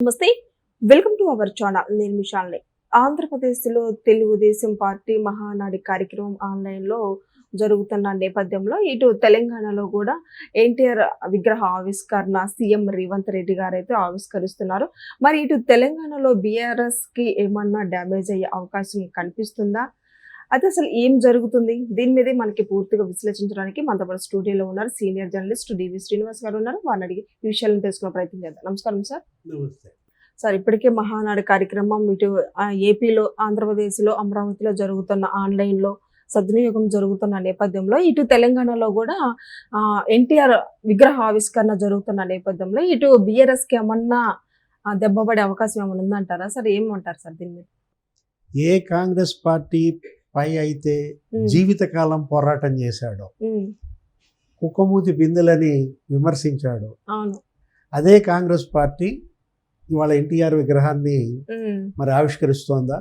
నమస్తే, welcome to our channel. నేను మిషాల్ని. ఆంధ్రప్రదేశ్లో తెలుగుదేశం పార్టీ మహానాడి కార్యక్రమం ఆన్లైన్లో జరుగుతున్న నేపథ్యంలో ఇటు తెలంగాణలో కూడా ఎన్టీఆర్ విగ్రహ ఆవిష్కరణ సీఎం రేవంత్ రెడ్డి గారు అయితే ఆవిష్కరిస్తున్నారు. మరి ఇటు తెలంగాణలో బీఆర్ఎస్కి ఏమన్నా డ్యామేజ్ అయ్యే అవకాశం కనిపిస్తుందా? అయితే అసలు ఏం జరుగుతుంది? దీని మీదే మనకి పూర్తిగా విశ్లేషించడానికి మనతో పాటు స్టూడియోలో ఉన్నారు సీనియర్ జర్నలిస్ట్ డివి శ్రీనివాస్ గారు ఉన్నారు. వారిని అడిగి ఈ విషయాలను తెలుసుకునే ప్రయత్నం చేద్దాం. నమస్కారం సార్. నమస్తే సార్, ఇప్పటికే మహానాడు కార్యక్రమం ఇటు ఏపీలో, ఆంధ్రప్రదేశ్లో, అమరావతిలో జరుగుతున్న ఆన్లైన్లో సద్వినియోగం జరుగుతున్న నేపథ్యంలో ఇటు తెలంగాణలో కూడా ఎన్టీఆర్ విగ్రహ ఆవిష్కరణ జరుగుతున్న నేపథ్యంలో ఇటు బీఆర్ఎస్కి ఏమన్నా దెబ్బపడే అవకాశం ఏమైనా ఉందంటారా సార్? ఏమంటారు సార్ దీని మీద? ఏ కాంగ్రెస్ పార్టీ పై అయితే జీవితకాలం పోరాటం చేశాడో, కుక్కమూతి బిందెలని విమర్శించాడు, అవును, అదే కాంగ్రెస్ పార్టీ ఇవాళ ఎన్టీఆర్ విగ్రహాన్ని మరి ఆవిష్కరిస్తోందా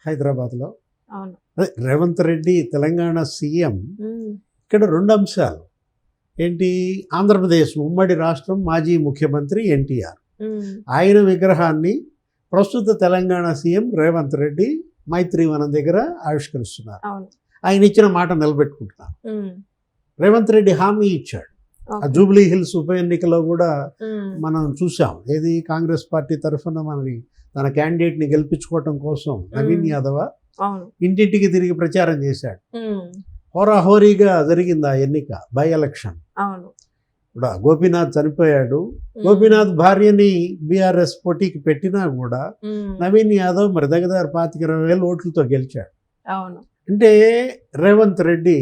హైదరాబాద్లో? అవును, అదే రేవంత్ రెడ్డి తెలంగాణ సీఎం. ఇక్కడ రెండు అంశాలు ఏంటి? ఆంధ్రప్రదేశ్ ఉమ్మడి రాష్ట్రం మాజీ ముఖ్యమంత్రి ఎన్టీఆర్, ఆయన విగ్రహాన్ని ప్రస్తుత తెలంగాణ సీఎం రేవంత్ రెడ్డి మైత్రివనం దగ్గర ఆవిష్కరిస్తున్నారు. ఆయన ఇచ్చిన మాట నిలబెట్టుకుంటున్నారు. రేవంత్ రెడ్డి హామీ ఇచ్చాడు. ఆ జూబ్లీ హిల్స్ ఉప ఎన్నికలో కూడా మనం చూసాం. ఏది కాంగ్రెస్ పార్టీ తరఫున మనని తన క్యాండిడేట్ని గెలిపించుకోవటం కోసం నవీన్ యాదవ్ ఇంటింటికి తిరిగి ప్రచారం చేశాడు. హోరాహోరీగా జరిగింది ఆ ఎన్నిక, బై ఎలక్షన్. ఇప్పుడు గోపీనాథ్ చనిపోయాడు. గోపీనాథ్ భార్యని బీఆర్ఎస్ పోటీకి పెట్టినా కూడా నవీన్ యాదవ్ మరి దగ్గర 25,000 ఓట్లతో గెలిచాడు. అంటే రేవంత్ రెడ్డి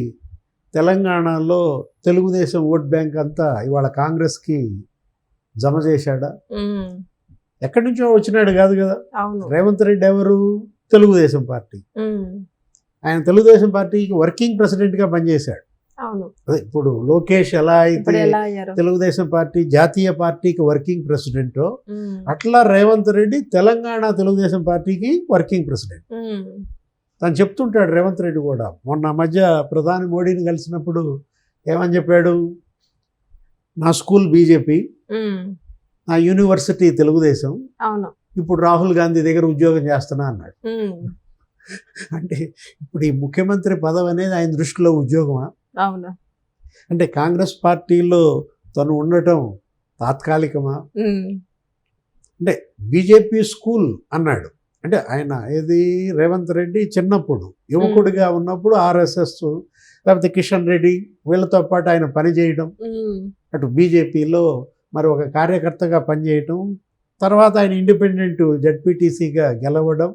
తెలంగాణలో తెలుగుదేశం ఓట్ బ్యాంక్ అంతా ఇవాళ కాంగ్రెస్కి జమ చేశాడా? ఎక్కడి నుంచో వచ్చినాడు కాదు కదా. రేవంత్ రెడ్డి ఎవరు? తెలుగుదేశం పార్టీ. ఆయన తెలుగుదేశం పార్టీకి వర్కింగ్ ప్రెసిడెంట్గా పనిచేశాడు. అదే ఇప్పుడు లోకేష్ ఎలా అయితే తెలుగుదేశం పార్టీ జాతీయ పార్టీకి వర్కింగ్ ప్రెసిడెంటో, అట్లా రేవంత్ రెడ్డి తెలంగాణ తెలుగుదేశం పార్టీకి వర్కింగ్ ప్రెసిడెంట్. తను చెప్తుంటాడు రేవంత్ రెడ్డి కూడా. మొన్న మధ్య ప్రధాని మోడీని కలిసినప్పుడు ఏమని చెప్పాడు? నా స్కూల్ బీజేపీ, నా యూనివర్సిటీ తెలుగుదేశం, ఇప్పుడు రాహుల్ గాంధీ దగ్గర ఉద్యోగం చేస్తున్నా అన్నాడు. అంటే ఇప్పుడు ఈ ముఖ్యమంత్రి పదవి అనేది ఆయన దృష్టిలో ఉద్యోగమా? అంటే కాంగ్రెస్ పార్టీలో తను ఉండటం తాత్కాలికమా? అంటే బీజేపీ స్కూల్ అన్నాడు. అంటే ఆయన ఏది రేవంత్ రెడ్డి చిన్నప్పుడు యువకుడిగా ఉన్నప్పుడు ఆర్ఎస్ఎస్ లేకపోతే కిషన్ రెడ్డి వీళ్ళతో పాటు ఆయన పనిచేయడం, అటు బీజేపీలో మరి ఒక కార్యకర్తగా పనిచేయటం, తర్వాత ఆయన ఇండిపెండెంట్ జడ్పీటీసీగా గెలవడం,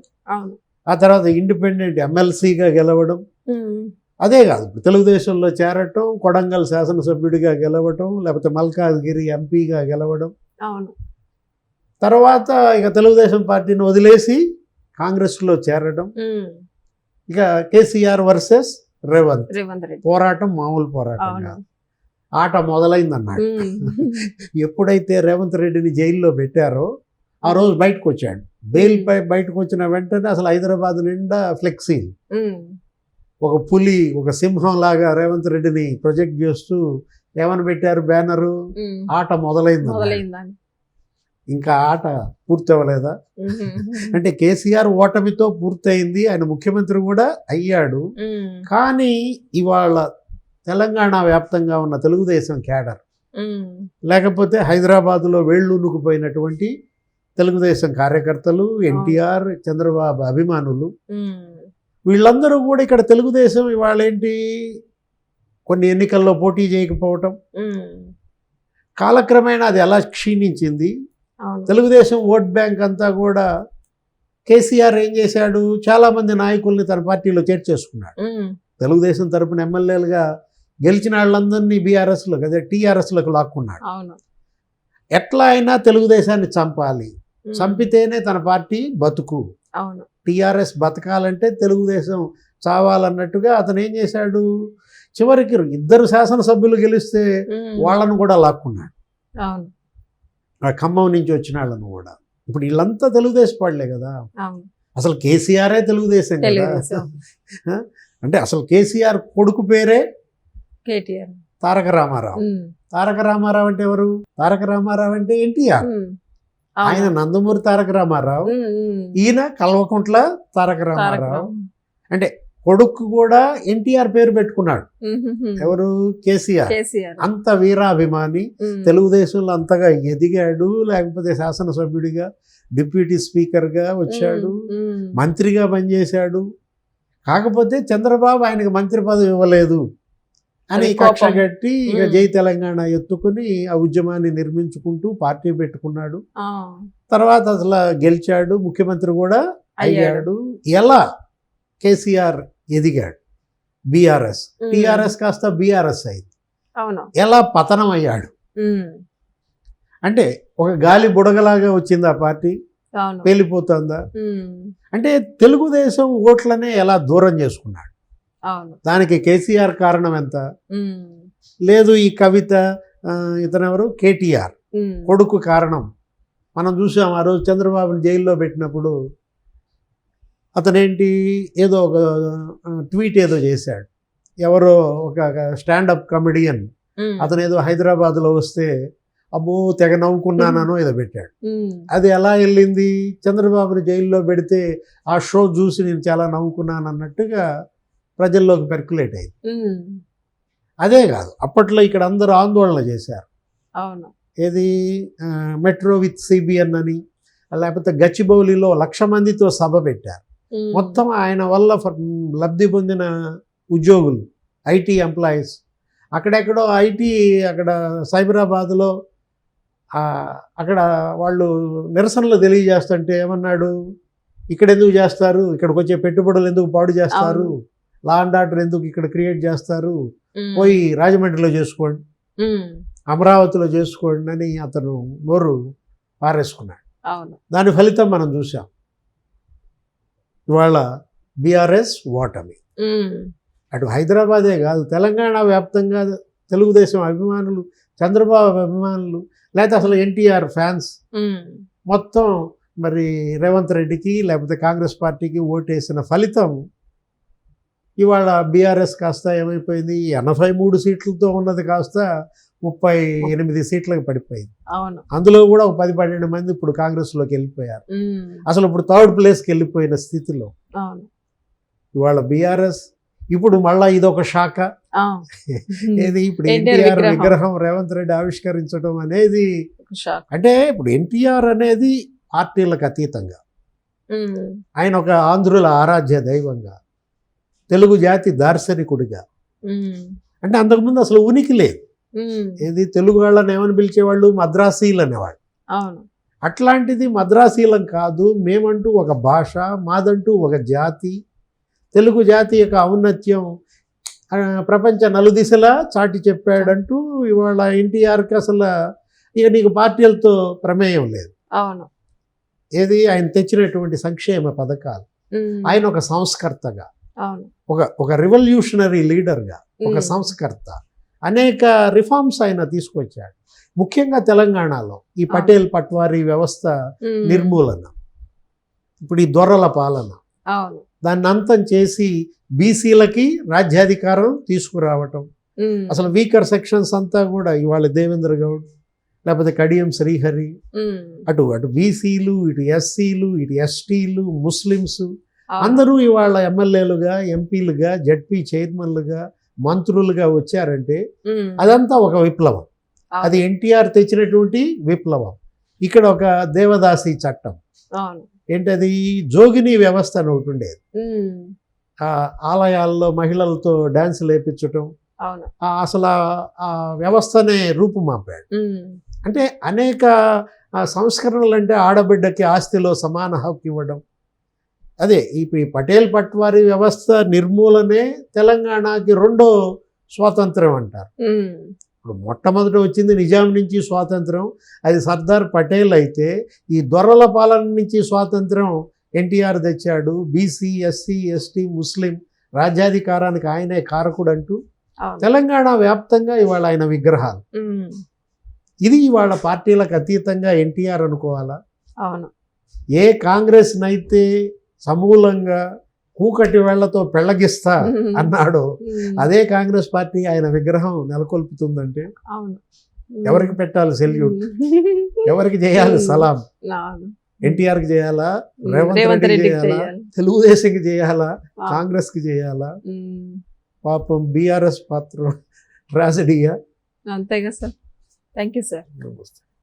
ఆ తర్వాత ఇండిపెండెంట్ ఎమ్మెల్సీగా గెలవడం. అదే కాదు, ఇప్పుడు తెలుగుదేశంలో చేరటం, కొడంగల్ శాసనసభ్యుడిగా గెలవటం, లేకపోతే మల్కాజ్గిరి ఎంపీగా గెలవడం, తర్వాత ఇక తెలుగుదేశం పార్టీని వదిలేసి కాంగ్రెస్లో చేరడం. ఇక కేసీఆర్ వర్సెస్ రేవంత్ పోరాటం మామూలు పోరాటం కాదు, ఆట మొదలైందన్నాడు. ఎప్పుడైతే రేవంత్ రెడ్డిని జైల్లో పెట్టారో ఆ రోజు బయటకు వచ్చాడు. బెయిల్ పై బయటకు వచ్చిన వెంటనే అసలు హైదరాబాద్ నిండా ఫ్లెక్సీలు, ఒక పులి, ఒక సింహం లాగా రేవంత్ రెడ్డిని ప్రొజెక్ట్ చేస్తూ ఏమని పెట్టారు బ్యానరు? ఆట మొదలైంది. ఇంకా ఆట పూర్తి అవ్వలేదా? అంటే కేసీఆర్ ఓటమితో పూర్తయింది, ఆయన ముఖ్యమంత్రి కూడా అయ్యాడు. కానీ ఇవాళ తెలంగాణ వ్యాప్తంగా ఉన్న తెలుగుదేశం క్యాడర్, లేకపోతే హైదరాబాదులో వేళ్ళూనుకుపోయినటువంటి తెలుగుదేశం కార్యకర్తలు, ఎన్టీఆర్, చంద్రబాబు అభిమానులు, వీళ్ళందరూ కూడా ఇక్కడ తెలుగుదేశం ఇవాళ ఏంటి, కొన్ని ఎన్నికల్లో పోటీ చేయకపోవటం, కాలక్రమేణా అది ఎలా క్షీణించింది. తెలుగుదేశం ఓట్ బ్యాంక్ అంతా కూడా కేసీఆర్ ఏం చేశాడు? చాలామంది నాయకుల్ని తన పార్టీలో చేర్చేసుకున్నాడు. తెలుగుదేశం తరపున ఎమ్మెల్యేలుగా గెలిచిన వాళ్ళందరినీ బీఆర్ఎస్లో అదే టీఆర్ఎస్లోకి లాక్కున్నాడు. ఎట్లా అయినా తెలుగుదేశాన్ని చంపాలి, చంపితేనే తన పార్టీ బతుకు. టీఆర్ఎస్ బతకాలంటే తెలుగుదేశం చావాలన్నట్టుగా అతను ఏం చేశాడు? చివరికి 2 శాసనసభ్యులు గెలిస్తే వాళ్ళను కూడా లాక్కున్నాడు. ఆ ఖమ్మం నుంచి వచ్చిన వాళ్ళను కూడా. ఇప్పుడు వీళ్ళంతా తెలుగుదేశం వాళ్ళే కదా. అసలు కేసీఆరే తెలుగుదేశం కదా. అంటే అసలు కేసీఆర్ కొడుకు పేరే తారక రామారావు. తారక రామారావు అంటే ఎవరు? తారక రామారావు అంటే ఎన్టీఆర్. ఆయన నందమూరి తారక రామారావు, ఈయన కల్వకుంట్ల తారక రామారావు. అంటే కొడుకు కూడా ఎన్టీఆర్ పేరు పెట్టుకున్నాడు. ఎవరు? కేసీఆర్. అంత వీరాభిమాని, తెలుగుదేశంలో అంతగా ఎదిగాడు. లేకపోతే శాసనసభ్యుడిగా, డిప్యూటీ స్పీకర్గా వచ్చాడు, మంత్రిగా పనిచేశాడు. కాకపోతే చంద్రబాబు ఆయనకు మంత్రి పదవి ఇవ్వలేదు అని కక్ష కట్టి ఇక జై తెలంగాణ ఎత్తుకుని ఆ ఉద్యమాన్ని నిర్మించుకుంటూ పార్టీ పెట్టుకున్నాడు. తర్వాత అసలు గెలిచాడు, ముఖ్యమంత్రి కూడా అయ్యాడు. ఎలా కేసీఆర్ ఎదిగాడు? బీఆర్ఎస్, టీఆర్ఎస్ కాస్త బీఆర్ఎస్ అయింది. ఎలా పతనం అయ్యాడు? అంటే ఒక గాలి బుడగలాగా వచ్చింది ఆ పార్టీ, పేలిపోతుందా? అంటే తెలుగుదేశం ఓట్లనే ఎలా దూరం చేసుకున్నాడు? దానికి కేసీఆర్ కారణం ఎంత? లేదు, ఈ కవిత, ఇతనెవరు, కేటీఆర్ కొడుకు కారణం. మనం చూసాం ఆ రోజు చంద్రబాబుని జైల్లో పెట్టినప్పుడు అతనేంటి ఏదో ఒక ట్వీట్ ఏదో చేశాడు. ఎవరో ఒక స్టాండప్ కమెడియన్ అతను ఏదో హైదరాబాద్లో వస్తే అమ్మో తెగ నవ్వుకున్నానో ఏదో పెట్టాడు. అది ఎలా వెళ్ళింది? చంద్రబాబుని జైల్లో పెడితే ఆ షో చూసి నేను చాలా నవ్వుకున్నాను అన్నట్టుగా ప్రజల్లోకి పెర్కులేట్ అయింది. అదే కాదు, అప్పట్లో ఇక్కడ అందరూ ఆందోళన చేశారు. ఏది మెట్రో విత్ సిబిఎన్ అని, లేకపోతే గచ్చిబౌలిలో 1,00,000 మందితో సభ పెట్టారు. మొత్తం ఆయన వల్ల లబ్ధి పొందిన ఉద్యోగులు, ఐటీ ఎంప్లాయీస్, అక్కడెక్కడో ఐటీ, అక్కడ సైబరాబాద్లో అక్కడ వాళ్ళు నిరసనలు తెలియజేస్తుంటే ఏమన్నాడు, ఇక్కడ ఎందుకు చేస్తారు, ఇక్కడికి వచ్చే పెట్టుబడులు ఎందుకు పాడు చేస్తారు, లా అండ్ ఆర్డర్ ఎందుకు ఇక్కడ క్రియేట్ చేస్తారు, పోయి రాజమండ్రిలో చేసుకోండి, అమరావతిలో చేసుకోండి అని అతను నోరు పారేసుకున్నాడు. దాని ఫలితం మనం చూసాం. ఇవాళ బీఆర్ఎస్ ఓటమి. అటు హైదరాబాదే కాదు, తెలంగాణ వ్యాప్తంగా తెలుగుదేశం అభిమానులు, చంద్రబాబు అభిమానులు, లేకపోతే అసలు ఎన్టీఆర్ ఫ్యాన్స్ మొత్తం మరి రేవంత్ రెడ్డికి లేకపోతే కాంగ్రెస్ పార్టీకి ఓటేసిన ఫలితం ఇవాళ బీఆర్ఎస్ కాస్త ఏమైపోయింది, 83 సీట్లతో ఉన్నది కాస్త 38 సీట్లకు పడిపోయింది. అందులో కూడా 10-12 మంది ఇప్పుడు కాంగ్రెస్లోకి వెళ్ళిపోయారు. అసలు ఇప్పుడు 3rd ప్లేస్కి వెళ్ళిపోయిన స్థితిలో ఇవాళ బీఆర్ఎస్. ఇప్పుడు మళ్ళా ఇదొక శాఖ, ఏది ఇప్పుడు ఎన్టీఆర్ విగ్రహం రేవంత్ రెడ్డి ఆవిష్కరించడం అనేది. అంటే ఇప్పుడు ఎన్టీఆర్ అనేది పార్టీలకు అతీతంగా, ఆయన ఒక ఆంధ్రుల ఆరాధ్య దైవంగా, తెలుగు జాతి దార్శనికుడిగా. అంటే అంతకుముందు అసలు ఉనికి లేదు. ఏది తెలుగు వాళ్ళని ఏమని పిలిచేవాళ్ళు, మద్రాసీలు అనేవాళ్ళు. అట్లాంటిది మద్రాసీలం కాదు, మేమంటూ ఒక భాష, మాదంటూ ఒక జాతి, తెలుగు జాతి యొక్క ఔన్నత్యం ప్రపంచ నలుదిశలా చాటి చెప్పాడంటూ ఇవాళ ఎన్టీఆర్కి అసలు ఇక నీకు పార్టీలతో ప్రమేయం లేదు. ఏది ఆయన తెచ్చినటువంటి సంక్షేమ పథకాలు, ఆయన ఒక సంస్కర్తగా, ఒక రివల్యూషనరీ లీడర్గా, ఒక సంస్కర్త, అనేక రిఫార్మ్స్ ఆయన తీసుకొచ్చాడు. ముఖ్యంగా తెలంగాణలో ఈ పటేల్ పట్వారీ వ్యవస్థ నిర్మూలన, ఇప్పుడు ఈ దొరల పాలన, దాన్ని అంతం చేసి బీసీలకి రాజ్యాధికారం తీసుకురావటం. అసలు వీకర్ సెక్షన్స్ అంతా కూడా ఇవాళ దేవేంద్ర గౌడ్, లేకపోతే కడియం శ్రీహరి, అటు బీసీలు, ఇటు ఎస్సీలు, ఇటు ఎస్టీలు, ముస్లిమ్స్ అందరూ ఇవాళ ఎమ్మెల్యేలుగా, ఎంపీలుగా, జడ్పీ చైర్మన్లుగా, మంత్రులుగా వచ్చారంటే అదంతా ఒక విప్లవం. అది ఎన్టీఆర్ తెచ్చినటువంటి విప్లవం. ఇక్కడ ఒక దేవదాసి చట్టం, ఏంటది, జోగిని వ్యవస్థ అని ఒకటి ఉండేది. ఆలయాల్లో మహిళలతో డాన్సులు వేయించటం, అసలు ఆ వ్యవస్థనే రూపుమాపాడు. అంటే అనేక సంస్కరణలు, అంటే ఆడబిడ్డకి ఆస్తిలో సమాన హక్కు ఇవ్వడం. అదే ఇప్పుడు ఈ పటేల్ పట్వారీ వ్యవస్థ నిర్మూలనే తెలంగాణకి 2వ స్వాతంత్రం అంటారు. ఇప్పుడు మొట్టమొదట వచ్చింది నిజాం నుంచి స్వాతంత్రం, అది సర్దార్ పటేల్ అయితే, ఈ దొరల పాలన నుంచి స్వాతంత్రం ఎన్టీఆర్ తెచ్చాడు. బీసీ, ఎస్సీ, ఎస్టీ, ముస్లిం రాజ్యాధికారానికి ఆయనే కారకుడు అంటూ తెలంగాణ వ్యాప్తంగా ఇవాళ ఆయన విగ్రహాలు. ఇది ఇవాళ పార్టీలకు అతీతంగా ఎన్టీఆర్ అనుకోవాలా? ఏ కాంగ్రెస్ నైతే సమూలంగా కూకటి వేళ్లతో పెళ్లగిస్తా అన్నాడు, అదే కాంగ్రెస్ పార్టీ ఆయన విగ్రహం నెలకొల్పుతుందంటే ఎవరికి పెట్టాలి సెల్యూట్, ఎవరికి చేయాలి సలాం? అవును. ఎన్టీఆర్కి చేయాలా, రేవంత్ రేవంత్ రెడ్డికి రెడ్డికి చేయాలా, చేయాలి. తెలుగుదేశంకి చేయాలా, ఆ. కాంగ్రెస్కి చేయాలా? ఉమ్. పాపం బీఆర్ఎస్ పాత్ర ట్రాజడీయా? అంతేగా సార్. Thank you sir. నమస్తే.